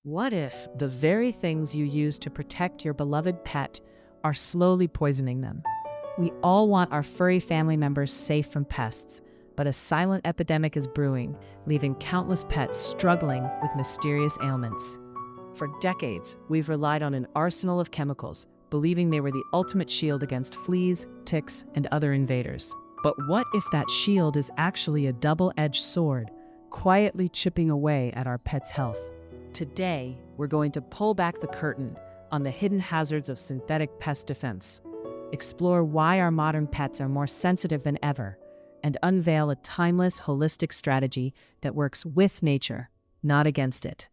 What if the very things you use to protect your beloved pet are slowly poisoning them? We all want our furry family members safe from pests, but a silent epidemic is brewing, leaving countless pets struggling with mysterious ailments. For decades, we've relied on an arsenal of chemicals, believing they were the ultimate shield against fleas, ticks, and other invaders. But what if that shield is actually a double-edged sword, quietly chipping away at our pets' health? Today, we're going to pull back the curtain on the hidden hazards of synthetic pest defense, explore why our modern pets are more sensitive than ever, and unveil a timeless, holistic strategy that works with nature, not against it,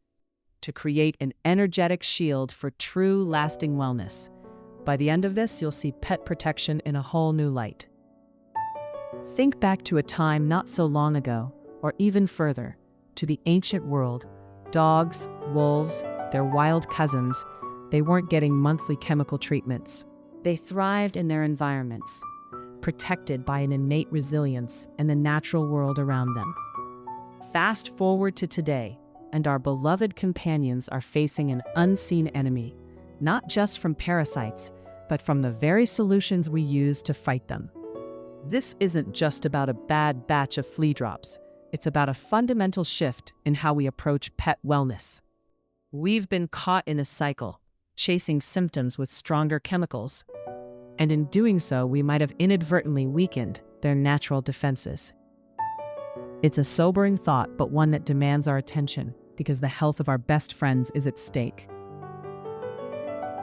to create an energetic shield for true, lasting wellness. By the end of this, you'll see pet protection in a whole new light. Think back to a time not so long ago, or even further, to the ancient world. Dogs, wolves, their wild cousins, they weren't getting monthly chemical treatments. They thrived in their environments, protected by an innate resilience and the natural world around them. Fast forward to today, and our beloved companions are facing an unseen enemy, not just from parasites, but from the very solutions we use to fight them. This isn't just about a bad batch of flea drops. It's about a fundamental shift in how we approach pet wellness. We've been caught in a cycle, chasing symptoms with stronger chemicals, and in doing so, we might have inadvertently weakened their natural defenses. It's a sobering thought, but one that demands our attention because the health of our best friends is at stake.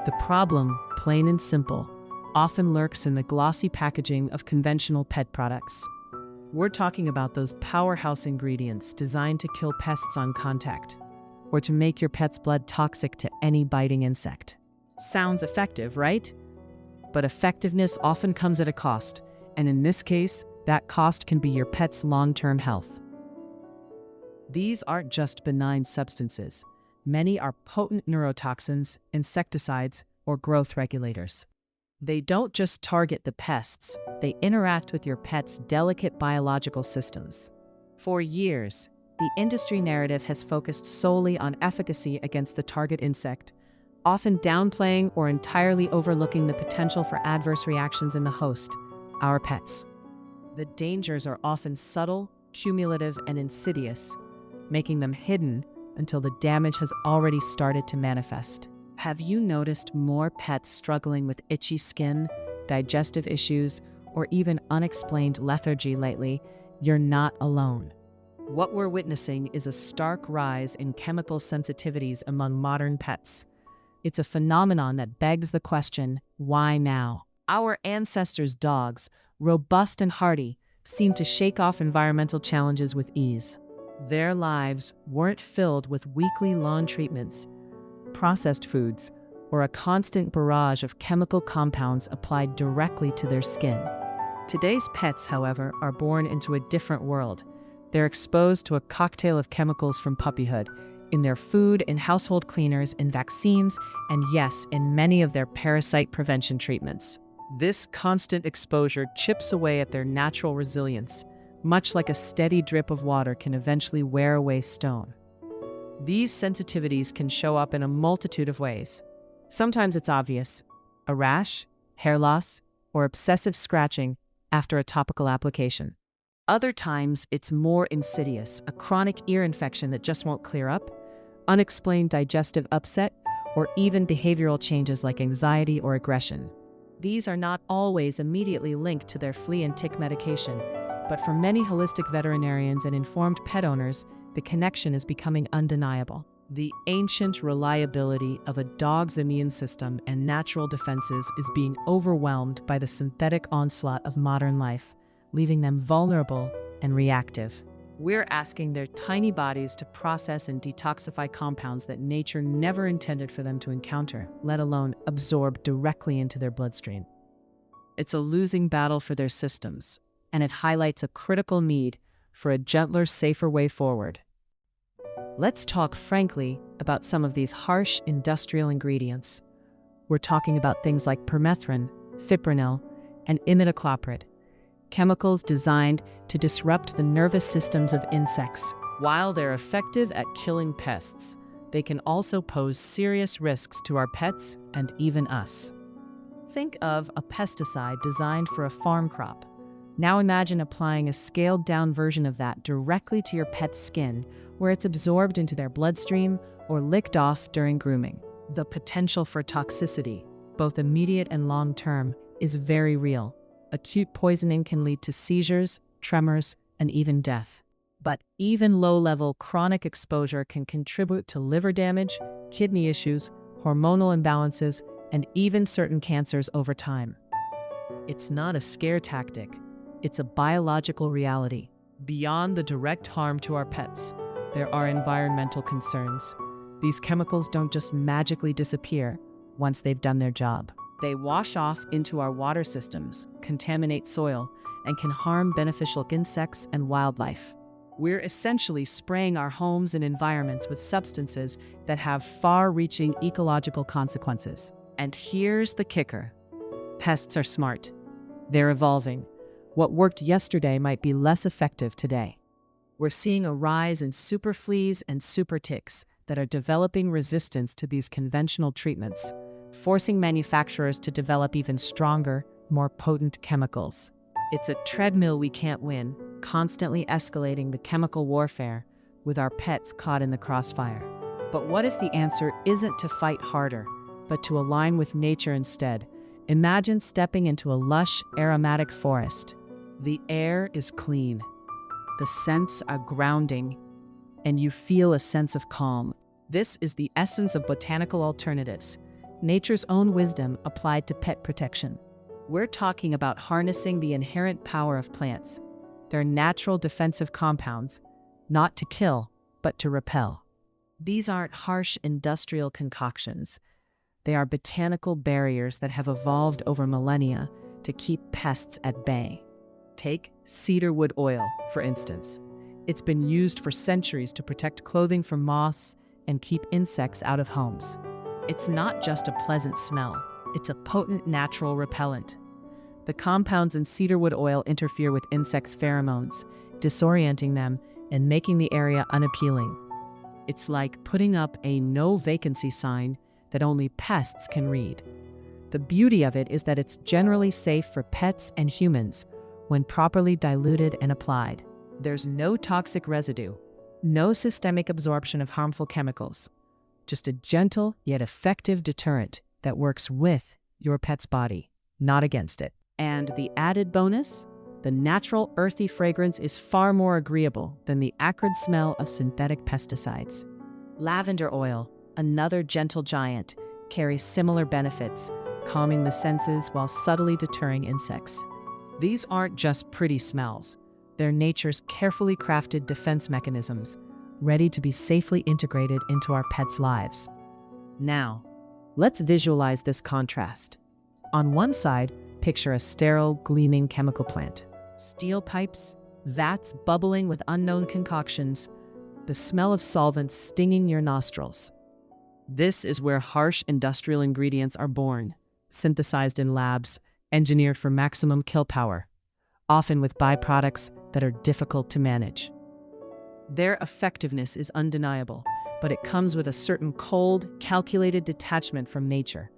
The problem, plain and simple, often lurks in the glossy packaging of conventional pet products. We're talking about those powerhouse ingredients designed to kill pests on contact, or to make your pet's blood toxic to any biting insect. Sounds effective, right? But effectiveness often comes at a cost, and in this case, that cost can be your pet's long-term health. These aren't just benign substances. Many are potent neurotoxins, insecticides, or growth regulators. They don't just target the pests, they interact with your pet's delicate biological systems. For years, the industry narrative has focused solely on efficacy against the target insect, often downplaying or entirely overlooking the potential for adverse reactions in the host, our pets. The dangers are often subtle, cumulative, and insidious, making them hidden until the damage has already started to manifest. Have you noticed more pets struggling with itchy skin, digestive issues, or even unexplained lethargy lately? You're not alone. What we're witnessing is a stark rise in chemical sensitivities among modern pets. It's a phenomenon that begs the question, why now? Our ancestors' dogs, robust and hardy, seem to shake off environmental challenges with ease. Their lives weren't filled with weekly lawn treatments, processed foods, or a constant barrage of chemical compounds applied directly to their skin. Today's pets, however, are born into a different world. They're exposed to a cocktail of chemicals from puppyhood, in their food, in household cleaners, in vaccines, and yes, in many of their parasite prevention treatments. This constant exposure chips away at their natural resilience, much like a steady drip of water can eventually wear away stone. These sensitivities can show up in a multitude of ways. Sometimes it's obvious: a rash, hair loss, or obsessive scratching after a topical application. Other times it's more insidious: a chronic ear infection that just won't clear up, unexplained digestive upset, or even behavioral changes like anxiety or aggression. These are not always immediately linked to their flea and tick medication, but for many holistic veterinarians and informed pet owners, the connection is becoming undeniable. The ancient reliability of a dog's immune system and natural defenses is being overwhelmed by the synthetic onslaught of modern life, leaving them vulnerable and reactive. We're asking their tiny bodies to process and detoxify compounds that nature never intended for them to encounter, let alone absorb directly into their bloodstream. It's a losing battle for their systems, and it highlights a critical need for a gentler, safer way forward. Let's talk frankly about some of these harsh industrial ingredients. We're talking about things like permethrin, fipronil, and imidacloprid, chemicals designed to disrupt the nervous systems of insects. While they're effective at killing pests, they can also pose serious risks to our pets and even us. Think of a pesticide designed for a farm crop. Now imagine applying a scaled-down version of that directly to your pet's skin, where it's absorbed into their bloodstream or licked off during grooming. The potential for toxicity, both immediate and long-term, is very real. Acute poisoning can lead to seizures, tremors, and even death. But even low-level chronic exposure can contribute to liver damage, kidney issues, hormonal imbalances, and even certain cancers over time. It's not a scare tactic. It's a biological reality. Beyond the direct harm to our pets, there are environmental concerns. These chemicals don't just magically disappear once they've done their job. They wash off into our water systems, contaminate soil, and can harm beneficial insects and wildlife. We're essentially spraying our homes and environments with substances that have far-reaching ecological consequences. And here's the kicker. Pests are smart. They're evolving. What worked yesterday might be less effective today. We're seeing a rise in super fleas and super ticks that are developing resistance to these conventional treatments, forcing manufacturers to develop even stronger, more potent chemicals. It's a treadmill we can't win, constantly escalating the chemical warfare with our pets caught in the crossfire. But what if the answer isn't to fight harder, but to align with nature instead? Imagine stepping into a lush, aromatic forest. The air is clean, the scents are grounding, and you feel a sense of calm. This is the essence of botanical alternatives, nature's own wisdom applied to pet protection. We're talking about harnessing the inherent power of plants, their natural defensive compounds, not to kill, but to repel. These aren't harsh industrial concoctions. They are botanical barriers that have evolved over millennia to keep pests at bay. Take cedarwood oil, for instance. It's been used for centuries to protect clothing from moths and keep insects out of homes. It's not just a pleasant smell, it's a potent natural repellent. The compounds in cedarwood oil interfere with insects' pheromones, disorienting them and making the area unappealing. It's like putting up a no vacancy sign that only pests can read. The beauty of it is that it's generally safe for pets and humans when properly diluted and applied. There's no toxic residue, no systemic absorption of harmful chemicals, just a gentle yet effective deterrent that works with your pet's body, not against it. And the added bonus? The natural earthy fragrance is far more agreeable than the acrid smell of synthetic pesticides. Lavender oil, another gentle giant, carries similar benefits, calming the senses while subtly deterring insects. These aren't just pretty smells. They're nature's carefully crafted defense mechanisms, ready to be safely integrated into our pets' lives. Now, let's visualize this contrast. On one side, picture a sterile, gleaming chemical plant. Steel pipes, vats bubbling with unknown concoctions, the smell of solvents stinging your nostrils. This is where harsh industrial ingredients are born, synthesized in labs, engineered for maximum kill power, often with byproducts that are difficult to manage. Their effectiveness is undeniable, but it comes with a certain cold, calculated detachment from nature.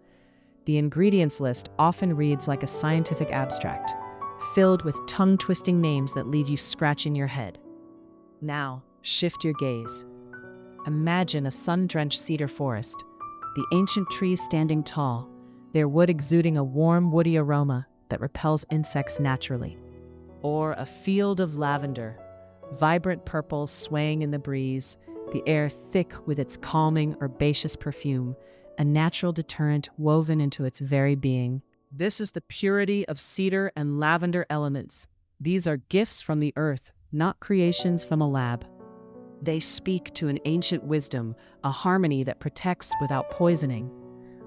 The ingredients list often reads like a scientific abstract, filled with tongue-twisting names that leave you scratching your head. Now, shift your gaze. Imagine a sun-drenched cedar forest, the ancient trees standing tall, their wood exuding a warm, woody aroma that repels insects naturally. Or a field of lavender, vibrant purple swaying in the breeze, the air thick with its calming, herbaceous perfume, a natural deterrent woven into its very being. This is the purity of cedar and lavender elements. These are gifts from the earth, not creations from a lab. They speak to an ancient wisdom, a harmony that protects without poisoning.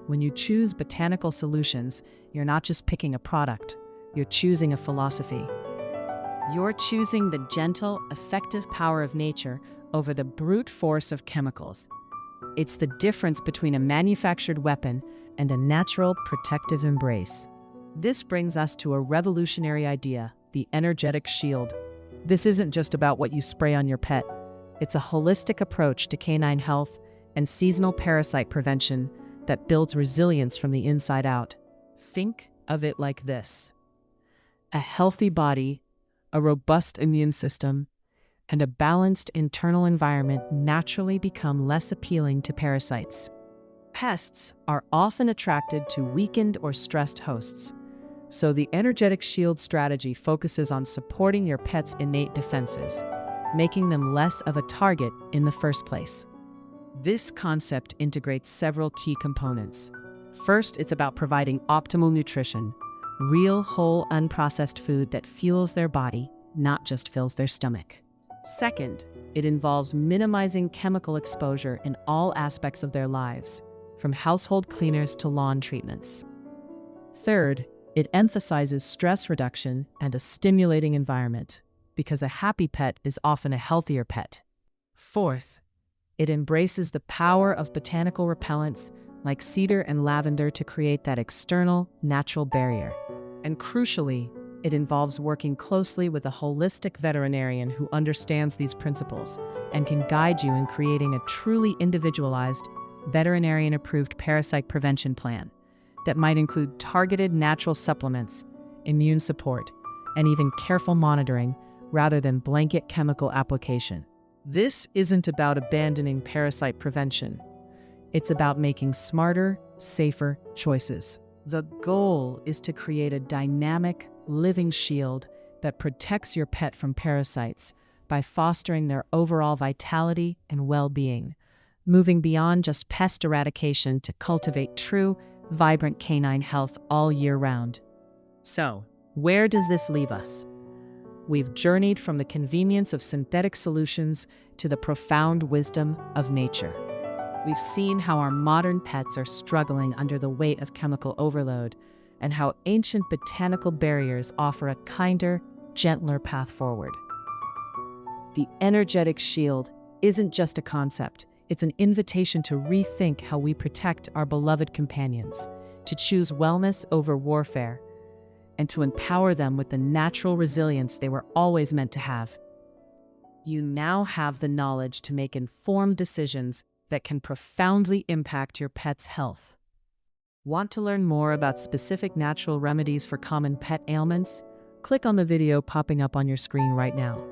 When you choose botanical solutions, you're not just picking a product, you're choosing a philosophy. You're choosing the gentle, effective power of nature over the brute force of chemicals. It's the difference between a manufactured weapon and a natural, protective embrace. This brings us to a revolutionary idea, the energetic shield. This isn't just about what you spray on your pet. It's a holistic approach to canine health, and seasonal parasite prevention that builds resilience from the inside out. Think of it like this: a healthy body, a robust immune system, and a balanced internal environment naturally become less appealing to parasites. Pests are often attracted to weakened or stressed hosts, so the energetic shield strategy focuses on supporting your pet's innate defenses, making them less of a target in the first place. This concept integrates several key components. First, it's about providing optimal nutrition, real, whole, unprocessed food that fuels their body, not just fills their stomach. Second, it involves minimizing chemical exposure in all aspects of their lives, from household cleaners to lawn treatments. Third, it emphasizes stress reduction and a stimulating environment, because a happy pet is often a healthier pet. Fourth, it embraces the power of botanical repellents like cedar and lavender to create that external, natural barrier. And crucially, it involves working closely with a holistic veterinarian who understands these principles and can guide you in creating a truly individualized, veterinarian-approved parasite prevention plan that might include targeted natural supplements, immune support, and even careful monitoring rather than blanket chemical application. This isn't about abandoning parasite prevention. It's about making smarter, safer choices. The goal is to create a dynamic, living shield that protects your pet from parasites by fostering their overall vitality and well-being, moving beyond just pest eradication to cultivate true, vibrant canine health all year round. So, where does this leave us? We've journeyed from the convenience of synthetic solutions to the profound wisdom of nature. We've seen how our modern pets are struggling under the weight of chemical overload, and how ancient botanical barriers offer a kinder, gentler path forward. The energetic shield isn't just a concept. It's an invitation to rethink how we protect our beloved companions, to choose wellness over warfare, and to empower them with the natural resilience they were always meant to have. You now have the knowledge to make informed decisions that can profoundly impact your pet's health. Want to learn more about specific natural remedies for common pet ailments? Click on the video popping up on your screen right now.